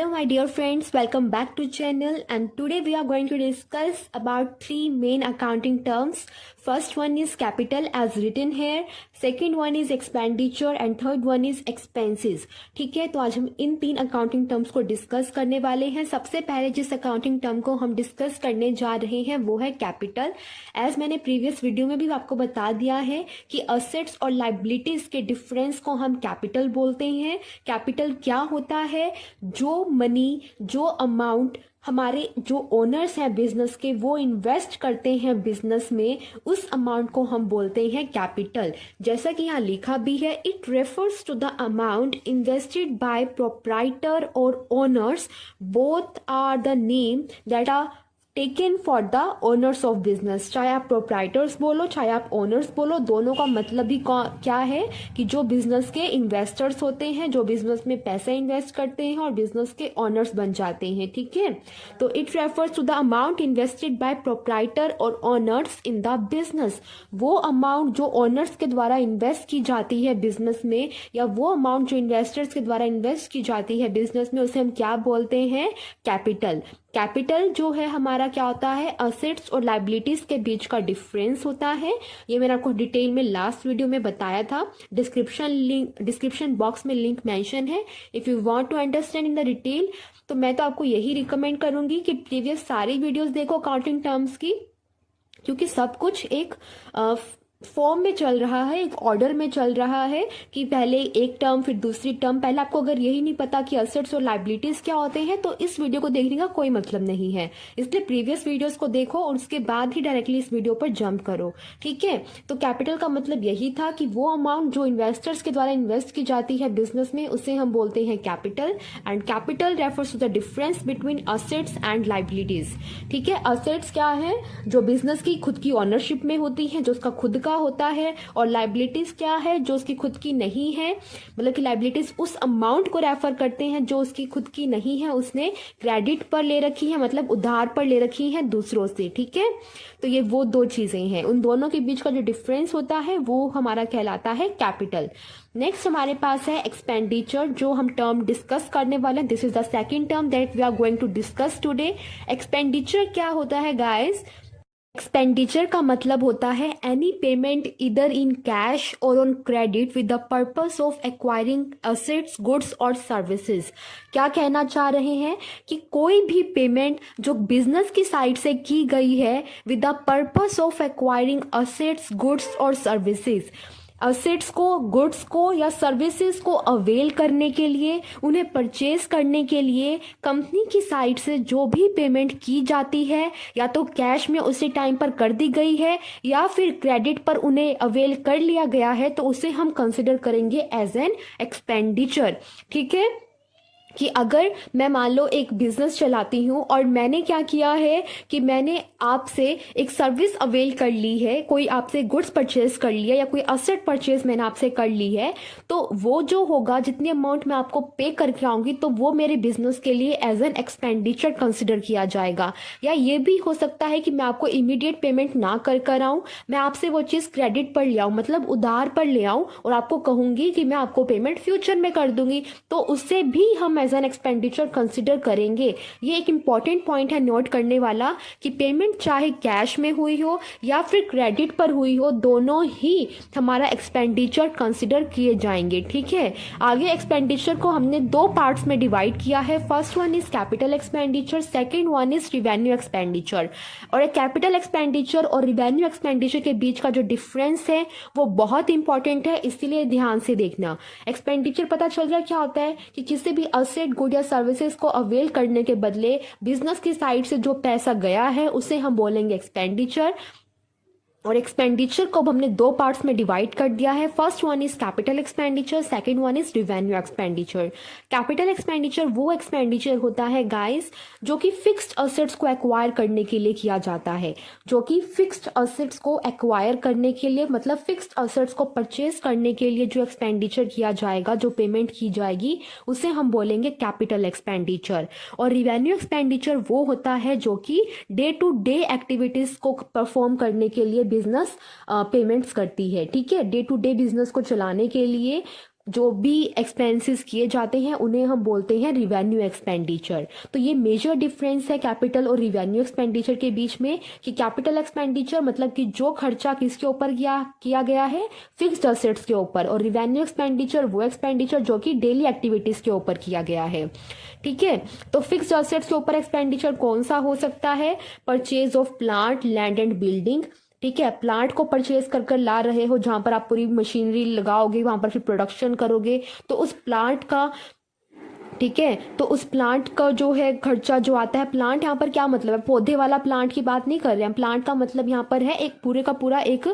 Hello my dear friends, welcome back to channel and today we are going to discuss about three main accounting terms. First one is capital as written here, second one is expenditure and third one is expenses. ठीक है, तो आज हम इन तीन accounting terms को discuss करने वाले हैं. सबसे पहले जिस अकाउंटिंग टर्म को हम डिस्कस करने जा रहे हैं वो है कैपिटल. एज मैंने प्रीवियस वीडियो में भी आपको बता दिया है कि असेट्स और लाइबिलिटीज के डिफरेंस को हम कैपिटल बोलते हैं. कैपिटल क्या होता है? जो मनी, जो अमाउंट हमारे जो ओनर्स हैं बिजनेस के वो इन्वेस्ट करते हैं बिजनेस में, उस अमाउंट को हम बोलते हैं कैपिटल. जैसा कि यहाँ लिखा भी है, it refers to the amount invested by proprietor और owners. Both are the name that are taken for the owners of business. चाहे आप प्रोप्राइटर्स बोलो चाहे आप ओनर्स बोलो, दोनों का मतलब ही क्या है कि जो बिजनेस के इन्वेस्टर्स होते हैं, जो बिजनेस में पैसा इन्वेस्ट करते हैं और बिजनेस के ओनर्स बन जाते हैं. ठीक है, तो it refers to the amount invested by proprietor और ओनर्स इन द बिजनेस. वो अमाउंट जो ओनर्स के द्वारा इन्वेस्ट की जाती है बिजनेस में, या वो अमाउंट जो इन्वेस्टर्स के द्वारा इन्वेस्ट की जाती है बिजनेस में, उसे हम क्या बोलते हैं? कैपिटल. कैपिटल जो है हमारा क्या होता है? असेट्स और लाइबिलिटीज के बीच का डिफरेंस होता है. ये मैंने आपको डिटेल में लास्ट वीडियो में बताया था. डिस्क्रिप्शन बॉक्स में लिंक मेंशन है. If you want to understand in the detail, तो मैं तो आपको यही रिकमेंड करूंगी कि प्रीवियस सारी वीडियोस देखो अकाउंटिंग टर्म्स की, क्योंकि सब कुछ एक फॉर्म में चल रहा है, एक ऑर्डर में चल रहा है कि पहले एक टर्म फिर दूसरी टर्म. पहले आपको अगर यही नहीं पता कि असेट्स और लाइबिलिटीज क्या होते हैं तो इस वीडियो को देखने का कोई मतलब नहीं है. इसलिए प्रीवियस वीडियोस को देखो और उसके बाद ही डायरेक्टली इस वीडियो पर जंप करो. ठीक है, तो कैपिटल का मतलब यही था कि वो अमाउंट जो इन्वेस्टर्स के द्वारा इन्वेस्ट की जाती है बिजनेस में, उसे हम बोलते हैं capital. And capital refers to the difference between assets and liabilities. ठीक है, असेट्स क्या है? जो बिजनेस की खुद की ऑनरशिप में होती है, जो उसका खुद का होता है. और लाइबिलिटीज क्या है? जो उसकी खुद की नहीं है. मतलब कि लाइबिलिटीज उस अमाउंट को रेफर करते हैं जो उसकी खुद की नहीं है, उसने क्रेडिट पर ले रखी है, मतलब उधार पर ले रखी है दूसरों से. ठीक है, तो ये वो दो चीजें हैं. उन दोनों के बीच का जो डिफरेंस होता है वो हमारा कहलाता है कैपिटल. नेक्स्ट हमारे पास है एक्सपेंडिचर, जो हम टर्म डिस्कस करने वाले हैं. This is the second term that we are going to discuss today. Expenditure क्या होता है गाइस? एक्सपेंडिचर का मतलब होता है एनी पेमेंट इधर इन कैश और on credit with the purpose of acquiring assets, goods और सर्विसेज. क्या कहना चाह रहे हैं कि कोई भी पेमेंट जो बिजनेस की साइड से की गई है with the purpose of acquiring assets, goods और सर्विसेज. असेट्स को, गुड्स को या सर्विसेज को अवेल करने के लिए, उन्हें परचेज करने के लिए कंपनी की साइड से जो भी पेमेंट की जाती है, या तो कैश में उसी टाइम पर कर दी गई है या फिर क्रेडिट पर उन्हें अवेल कर लिया गया है, तो उसे हम कंसिडर करेंगे एज एन एक्सपेंडिचर. ठीक है, कि अगर मैं मान लो एक बिजनेस चलाती हूँ और मैंने क्या किया है कि मैंने आपसे एक सर्विस अवेल कर ली है, कोई आपसे गुड्स परचेज कर लिया या कोई असेट परचेज मैंने आपसे कर ली है, तो वो जो होगा, जितनी अमाउंट मैं आपको पे करके आऊंगी, तो वो मेरे बिजनेस के लिए एज एन एक्सपेंडिचर कंसिडर किया जाएगा. या ये भी हो सकता है कि मैं आपको इमीडिएट पेमेंट ना कर आऊँ, मैं आपसे वो चीज़ क्रेडिट पर ले आऊँ, मतलब उधार पर ले आऊँ और आपको कहूंगी कि मैं आपको पेमेंट फ्यूचर में कर दूंगी, तो उससे भी हम एज एन एक्सपेंडिचर कंसिडर करेंगे. ये एक इंपॉर्टेंट पॉइंट है नोट करने वाला कि पेमेंट चाहे कैश में हुई हो या फिर क्रेडिट पर हुई हो, दोनों ही हमारा एक्सपेंडिचर कंसिडर किए जाएंगे. ठीक है, आगे एक्सपेंडिचर को हमने दो पार्ट्स में डिवाइड किया है. First one is capital expenditure, second one is revenue expenditure. और कैपिटल एक्सपेंडिचर और रिवेन्यू एक्सपेंडिचर के बीच का जो डिफरेंस है वो बहुत इंपॉर्टेंट है, इसलिए ध्यान से देखना. एक्सपेंडिचर पता चल रहा है क्या होता है कि किसी भी असेट, गुड या सर्विसेज को अवेल करने के बदले बिजनेस की साइड से जो पैसा गया है उसे हम बोलेंगे एक्सपेंडिचर. और एक्सपेंडिचर को हमने दो पार्ट्स में डिवाइड कर दिया है. First one is capital expenditure, second one is revenue expenditure. Capital expenditure वो एक्सपेंडिचर होता है गाइस जो कि फिक्स्ड असेट्स को एक्वायर करने के लिए किया जाता है. जो कि फिक्स्ड असेट्स को एक्वायर करने के लिए, मतलब फिक्स्ड असेट्स को परचेज करने के लिए जो एक्सपेंडिचर किया जाएगा, जो पेमेंट की जाएगी, उसे हम बोलेंगे कैपिटल एक्सपेंडिचर. और रिवेन्यू एक्सपेंडिचर वो होता है जो कि डे टू डे एक्टिविटीज को परफॉर्म करने के लिए बिजनेस पेमेंट्स करती है. ठीक है, डे टू डे बिजनेस को चलाने के लिए जो भी एक्सपेंसेस किए जाते हैं उन्हें हम बोलते हैं रिवेन्यू एक्सपेंडिचर। तो ये मेजर डिफरेंस है कैपिटल और रिवेन्यू एक्सपेंडिचर के बीच में, कि कैपिटल एक्सपेंडिचर मतलब कि जो खर्चा किसके ऊपर किया गया है, फिक्स्ड असेट्स के ऊपर, और रिवेन्यू एक्सपेंडिचर वो एक्सपेंडिचर जो कि डेली एक्टिविटीज के ऊपर किया गया है। ठीक है, तो फिक्स्ड असेट्स के ऊपर एक्सपेंडिचर कौन सा हो सकता है, purchase of plant, land and building. ठीक है, प्लांट को परचेज कर कर ला रहे हो, जहां पर आप पूरी मशीनरी लगाओगे, वहां पर फिर प्रोडक्शन करोगे, तो उस प्लांट का, ठीक है, तो उस प्लांट का जो है खर्चा जो आता है, प्लांट यहाँ पर क्या मतलब है, पौधे वाला प्लांट की बात नहीं कर रहे हैं। प्लांट का मतलब यहाँ पर है एक पूरे का पूरा एक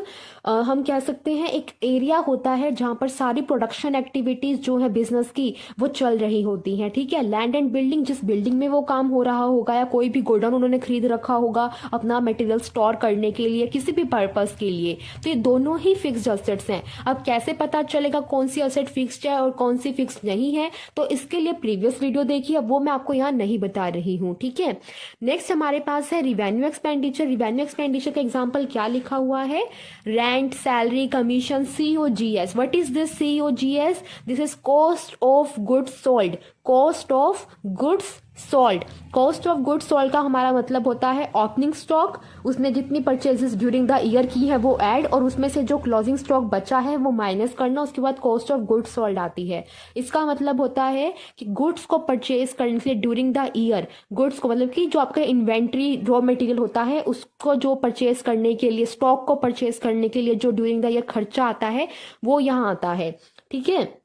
हम कह सकते हैं एक एरिया होता है जहाँ पर सारी प्रोडक्शन एक्टिविटीज जो है बिजनेस की वो चल रही होती हैं। ठीक है, लैंड एंड बिल्डिंग, जिस बिल्डिंग में वो काम हो रहा होगा, या कोई भी गोडाउन उन्होंने खरीद रखा होगा अपना मटेरियल स्टोर करने के लिए, किसी भी पर्पस के लिए, तो ये दोनों ही फिक्स्ड असेट्स हैं। अब कैसे पता चलेगा कौन सी असेट फिक्स्ड है और कौन सी फिक्स्ड नहीं है, तो इसके लिए प्रीवियस वीडियो देखिए, अब वो मैं आपको यहाँ नहीं बता रही हूँ। ठीक है, नेक्स्ट हमारे पास है रिवेन्यू एक्सपेंडिचर। रिवेन्यू एक्सपेंडिचर का एग्जांपल क्या लिखा हुआ है, rent, salary, commission, COGS। What is this COGS? This is cost of goods sold. Cost of goods sold, cost of goods sold का हमारा मतलब होता है ओपनिंग स्टॉक, उसने जितनी परचेजेस ड्यूरिंग द ईयर की है वो ऐड, और उसमें से जो क्लोजिंग स्टॉक बचा है वो माइनस करना, उसके बाद कॉस्ट ऑफ गुड्स सोल्ड आती है। इसका मतलब होता है कि गुड्स को परचेज करने के लिए ड्यूरिंग द ईयर, गुड्स को मतलब कि जो आपका इन्वेंट्री रॉ मटेरियल होता है उसको जो परचेज करने के लिए, स्टॉक को परचेज करने के लिए जो ड्यूरिंग द ईयर खर्चा आता है वो यहाँ आता है। ठीक है,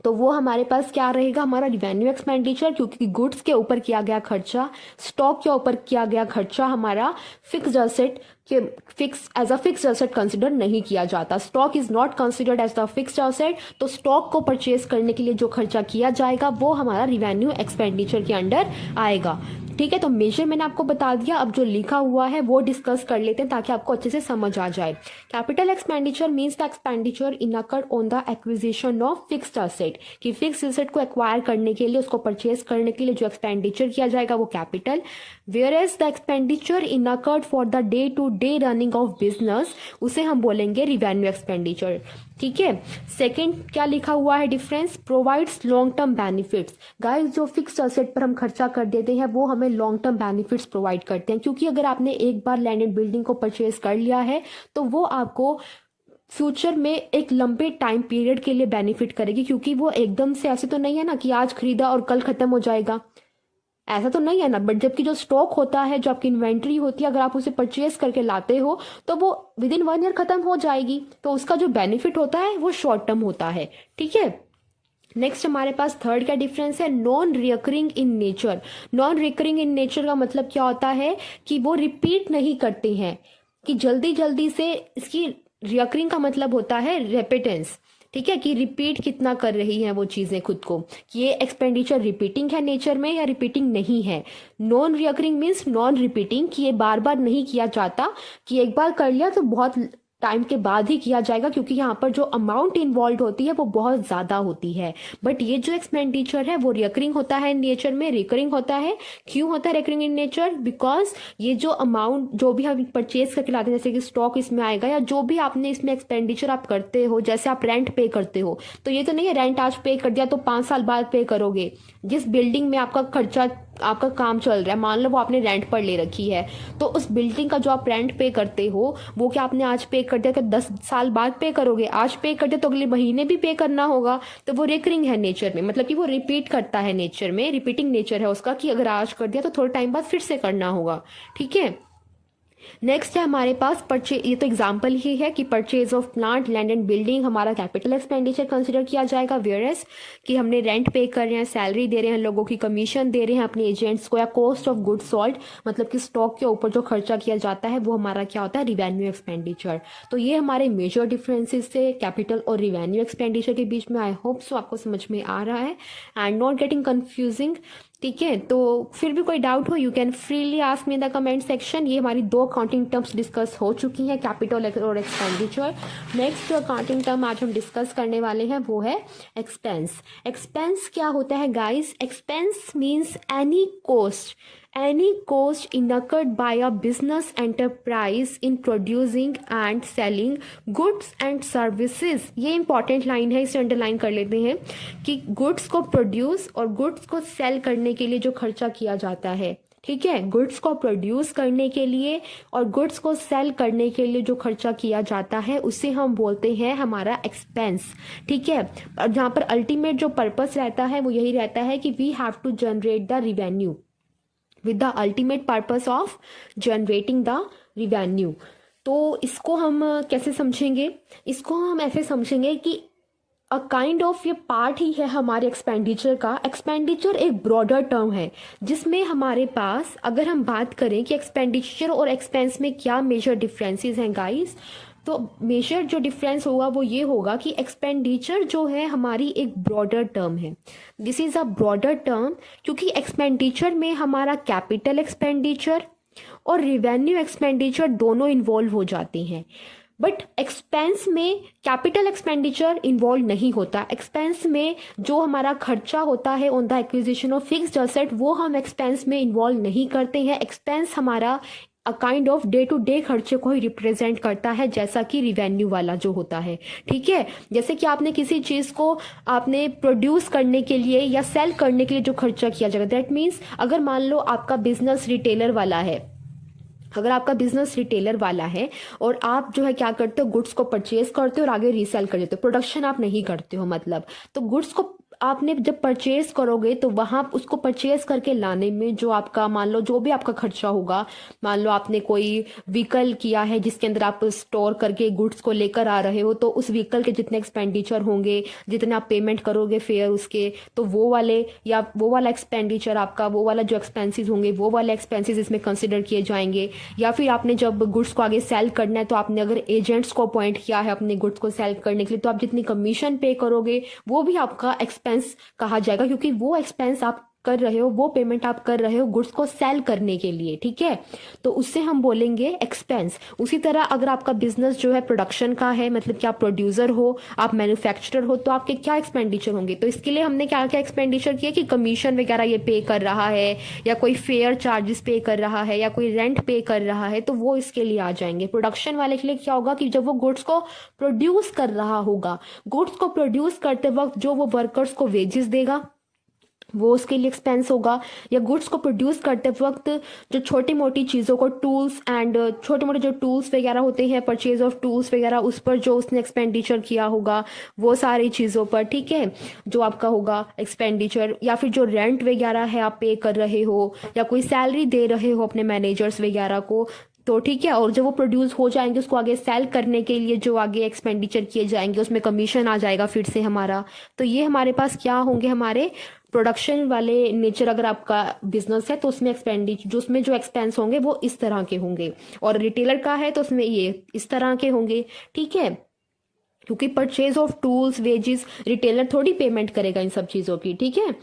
तो वो हमारे पास क्या रहेगा, हमारा रिवेन्यू एक्सपेंडिचर, क्योंकि गुड्स के ऊपर किया गया खर्चा, स्टॉक के ऊपर किया गया खर्चा हमारा फिक्स्ड असेट के as a fixed asset consider नहीं किया जाता। Stock is not considered as the fixed asset, तो स्टॉक को परचेज करने के लिए जो खर्चा किया जाएगा वो हमारा रिवेन्यू एक्सपेंडिचर के अंडर आएगा। ठीक है, तो मेजर मैंने आपको बता दिया, अब जो लिखा हुआ है वो डिस्कस कर लेते हैं ताकि आपको अच्छे से समझ आ जाए। Capital expenditure means the expenditure incurred on the acquisition of fixed asset, कि फिक्स्ड असेट को एक्वायर करने के लिए, उसको परचेज करने के लिए जो एक्सपेंडिचर किया जाएगा वो capital. Whereas the expenditure incurred for the day to day running of business, उसे हम बोलेंगे रिवेन्यू एक्सपेंडिचर। ठीक है, सेकंड क्या लिखा हुआ है difference, provides long term benefits. Guys, जो फिक्स्ड असेट पर हम खर्चा कर देते हैं वो हमें लॉन्ग टर्म बेनिफिट्स प्रोवाइड करते हैं, क्योंकि अगर आपने एक बार लैंड एंड बिल्डिंग को परचेज कर लिया है तो वो आपको फ्यूचर में एक लंबे टाइम पीरियड के लिए बेनिफिट करेगी, क्योंकि वो एकदम से ऐसे तो नहीं है ना कि आज खरीदा और कल खत्म हो जाएगा, ऐसा तो नहीं है ना। बट जबकि जो स्टॉक होता है, जो आपकी इन्वेंट्री होती है, अगर आप उसे परचेज करके लाते हो तो वो विद इन 1 ईयर खत्म हो जाएगी, तो उसका जो बेनिफिट होता है वो शॉर्ट टर्म होता है। ठीक है, नेक्स्ट हमारे पास थर्ड का डिफरेंस है non recurring in nature. Non recurring in nature का मतलब क्या होता है कि वो रिपीट नहीं करते हैं, कि जल्दी जल्दी से, इसकी रिकरिंग का मतलब होता है रेपिटेंस। ठीक है, कि रिपीट कितना कर रही है वो चीजें खुद को, कि ये एक्सपेंडिचर रिपीटिंग है नेचर में या रिपीटिंग नहीं है। Non recurring means non repeating, कि ये बार बार नहीं किया जाता, कि एक बार कर लिया तो बहुत टाइम के बाद ही किया जाएगा, क्योंकि यहाँ पर जो अमाउंट इन्वॉल्व होती है वो बहुत ज्यादा होती है। बट ये जो एक्सपेंडिचर है वो रिकरिंग होता है नेचर में, रिकरिंग होता है। क्यों होता है रिकरिंग इन नेचर? बिकॉज ये जो अमाउंट जो भी हम परचेज करके लाते हैं, जैसे कि स्टॉक इसमें आएगा, या जो भी आपने इसमें एक्सपेंडिचर आप करते हो, जैसे आप रेंट पे करते हो, तो ये तो नहीं है रेंट आज पे कर दिया तो 5 साल बाद पे करोगे। जिस बिल्डिंग में आपका खर्चा, आपका काम चल रहा है, मान लो वो आपने रेंट पर ले रखी है, तो उस बिल्डिंग का जो आप रेंट पे करते हो वो क्या आपने आज पे कर दिया तो 10 साल बाद पे करोगे? आज पे कर दिया तो अगले महीने भी पे करना होगा। तो वो रिकरिंग है नेचर में, मतलब कि वो रिपीट करता है नेचर में, रिपीटिंग नेचर है उसका, कि अगर आज कर दिया तो थोड़े टाइम बाद फिर से करना होगा। ठीक है, नेक्स्ट है हमारे पास परचेज। ये तो एग्जांपल ही है कि purchase of plant, land and building हमारा कैपिटल एक्सपेंडिचर कंसिडर किया जाएगा। वेयरएस कि हमने रेंट पे कर रहे हैं, सैलरी दे रहे हैं, लोगों की कमीशन दे रहे हैं अपने एजेंट्स को, या कॉस्ट ऑफ गुड्स सोल्ड मतलब कि स्टॉक के ऊपर जो खर्चा किया जाता है वो हमारा क्या होता है, रिवेन्यू एक्सपेंडिचर। तो ये हमारे मेजर डिफरेंसेस थे कैपिटल और रिवेन्यू एक्सपेंडिचर के बीच में। आई होप सो आपको समझ में आ रहा है एंड नॉट गेटिंग कंफ्यूजिंग। ठीक है, तो फिर भी कोई डाउट हो you can freely ask me in the comment section. ये हमारी 2 अकाउंटिंग टर्म्स डिस्कस हो चुकी हैं, कैपिटल और एक्सपेंडिचर। नेक्स्ट जो अकाउंटिंग टर्म आज हम डिस्कस करने वाले हैं वो है एक्सपेंस। एक्सपेंस क्या होता है guys? Expense means any cost, any cost incurred by a business enterprise in producing and selling goods and services। ये इंपॉर्टेंट लाइन है, इसे अंडरलाइन कर लेते हैं कि गुड्स को प्रोड्यूस और गुड्स को सेल करने के लिए जो खर्चा किया जाता है, ठीक है, गुड्स को प्रोड्यूस करने के लिए और गुड्स को सेल करने के लिए जो खर्चा किया जाता है उसे हम बोलते हैं हमारा एक्सपेंस, ठीक है। और जहाँ पर अल्टीमेट जो पर्पस रहता है वो यही रहता है कि we have to generate the revenue with the ultimate purpose of generating the revenue. तो इसको हम कैसे समझेंगे? इसको हम ऐसे समझेंगे कि अ काइंड ऑफ ये पार्ट ही है हमारे एक्सपेंडिचर का। एक्सपेंडिचर एक ब्रॉडर टर्म है जिसमें हमारे पास, अगर हम बात करें कि एक्सपेंडिचर और एक्सपेंस में क्या मेजर डिफरेंसेस हैं गाइस, तो मेजर जो डिफरेंस होगा वो ये होगा कि एक्सपेंडिचर जो है हमारी एक ब्रॉडर टर्म है। This is a broader term क्योंकि एक्सपेंडिचर में हमारा कैपिटल एक्सपेंडिचर और रिवेन्यू एक्सपेंडिचर दोनों इन्वॉल्व हो जाते हैं। बट एक्सपेंस में कैपिटल एक्सपेंडिचर इन्वॉल्व नहीं होता। एक्सपेंस में जो हमारा खर्चा होता है on the acquisition of fixed asset वो हम एक्सपेंस में इन्वॉल्व नहीं करते हैं। एक्सपेंस हमारा a kind of day to day खर्चे को ही रिप्रेजेंट करता है, जैसा कि रिवेन्यू वाला जो होता है, ठीक है। जैसे कि आपने किसी चीज़ को आपने प्रोड्यूस करने के लिए या सेल करने के लिए जो खर्चा किया जाएगा, दैट मीन्स अगर मान लो आपका बिजनेस रिटेलर वाला है, अगर आपका बिजनेस रिटेलर वाला है और आप जो है क्या करते हो, गुड्स को परचेज करते हो और आगे रीसेल कर देते हो, प्रोडक्शन आप नहीं करते हो, मतलब तो गुड्स को आपने जब परचेज करोगे तो वहां उसको परचेज करके लाने में जो आपका, मान लो जो भी आपका खर्चा होगा, मान लो आपने कोई व्हीकल किया है जिसके अंदर आप स्टोर करके गुड्स को लेकर आ रहे हो, तो उस व्हीकल के जितने एक्सपेंडिचर होंगे, जितने आप पेमेंट करोगे फेयर उसके, तो वो वाले या वो वाला एक्सपेंडिचर आपका, वो वाला जो एक्सपेंसेस होंगे वो वाले एक्सपेंसेस इसमें कंसिडर किए जाएंगे। या फिर आपने जब गुड्स को आगे सेल करना है तो आपने अगर एजेंट्स को अपॉइंट किया है अपने गुड्स को सेल करने के लिए, तो आप जितनी कमीशन पे करोगे वो भी आपका एक्सपेंस कहा जाएगा, क्योंकि वो एक्सपेंस आप कर रहे हो, वो पेमेंट आप कर रहे हो गुड्स को सेल करने के लिए, ठीक है। तो उससे हम बोलेंगे एक्सपेंस। उसी तरह अगर आपका बिजनेस जो है प्रोडक्शन का है, मतलब कि आप प्रोड्यूसर हो, आप मैन्युफैक्चरर हो, तो आपके क्या एक्सपेंडिचर होंगे? तो इसके लिए हमने क्या क्या एक्सपेंडिचर किया कि कमीशन वगैरह ये पे कर रहा है, या कोई फेयर चार्जेस पे कर रहा है, या कोई रेंट पे कर रहा है, तो वो इसके लिए आ जाएंगे। प्रोडक्शन वाले के लिए क्या होगा कि जब वो गुड्स को प्रोड्यूस कर रहा होगा, गुड्स को प्रोड्यूस करते वक्त जो वो वर्कर्स को वेजेस देगा वो उसके लिए एक्सपेंस होगा। या गुड्स को प्रोड्यूस करते वक्त जो छोटी मोटी चीज़ों को, टूल्स एंड छोटे मोटे जो टूल्स वगैरह होते हैं, परचेज ऑफ टूल्स वगैरह, उस पर जो उसने एक्सपेंडिचर किया होगा वो सारी चीज़ों पर, ठीक है, जो आपका होगा एक्सपेंडिचर। या फिर जो रेंट वगैरह है आप पे कर रहे हो, या कोई सैलरी दे रहे हो अपने मैनेजर्स वगैरह को, तो ठीक है। और जब वो प्रोड्यूस हो जाएंगे उसको आगे सेल करने के लिए जो आगे एक्सपेंडिचर किए जाएंगे उसमें कमीशन आ जाएगा फिर से हमारा। तो ये हमारे पास क्या होंगे, हमारे प्रोडक्शन वाले नेचर अगर आपका बिजनेस है तो उसमें एक्सपेंडिचर, जो उसमें जो एक्सपेंस होंगे वो इस तरह के होंगे। और रिटेलर का है तो उसमें ये इस तरह के होंगे, ठीक है, क्योंकि purchase of tools, wages retailer थोड़ी पेमेंट करेगा इन सब चीज़ों की, ठीक है।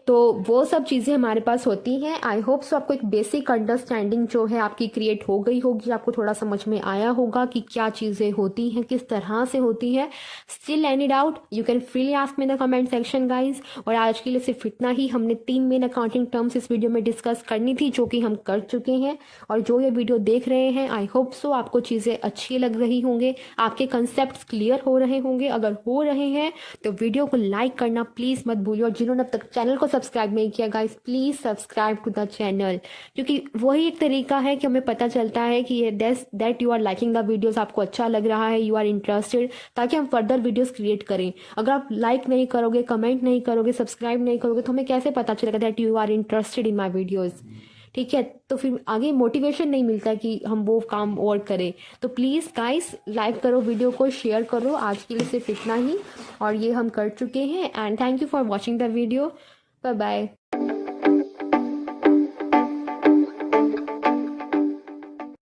तो वो सब चीज़ें हमारे पास होती हैं। आई होप सो आपको एक बेसिक अंडरस्टैंडिंग जो है आपकी क्रिएट हो गई होगी, आपको थोड़ा समझ में आया होगा कि क्या चीज़ें होती हैं, किस तरह से होती है। Still any doubt you can freely ask me in the comment section guys. और आज के लिए सिर्फ इतना ही, हमने 3 मेन अकाउंटिंग टर्म्स इस वीडियो में डिस्कस करनी थी जो कि हम कर चुके हैं। और जो ये वीडियो देख रहे हैं आई होप सो आपको चीज़ें अच्छी लग रही होंगे, आपके कंसेप्ट क्लियर हो रहे होंगे। अगर हो रहे हैं तो वीडियो को लाइक करना प्लीज़ मत भूलिए। और जिन्होंने अब तक चैनल को सब्सक्राइब नहीं किया guys, please subscribe to the channel, क्योंकि वही एक तरीका है कि हमें पता चलता है कि ये that you are liking the videos, आपको अच्छा लग रहा है, यू आर इंटरेस्टेड, ताकि हम फर्दर वीडियोस क्रिएट करें। अगर आप लाइक नहीं करोगे, कमेंट नहीं करोगे, सब्सक्राइब नहीं करोगे, तो हमें कैसे पता चलेगा that you are interested in my videos, ठीक है। तो फिर आगे मोटिवेशन नहीं मिलता कि हम वो काम और करें। तो प्लीज़ गाइस लाइक करो, वीडियो को शेयर करो। आज के लिए सिर्फ इतना ही, और ये हम कर चुके हैं। And thank you for watching the video. Bye bye.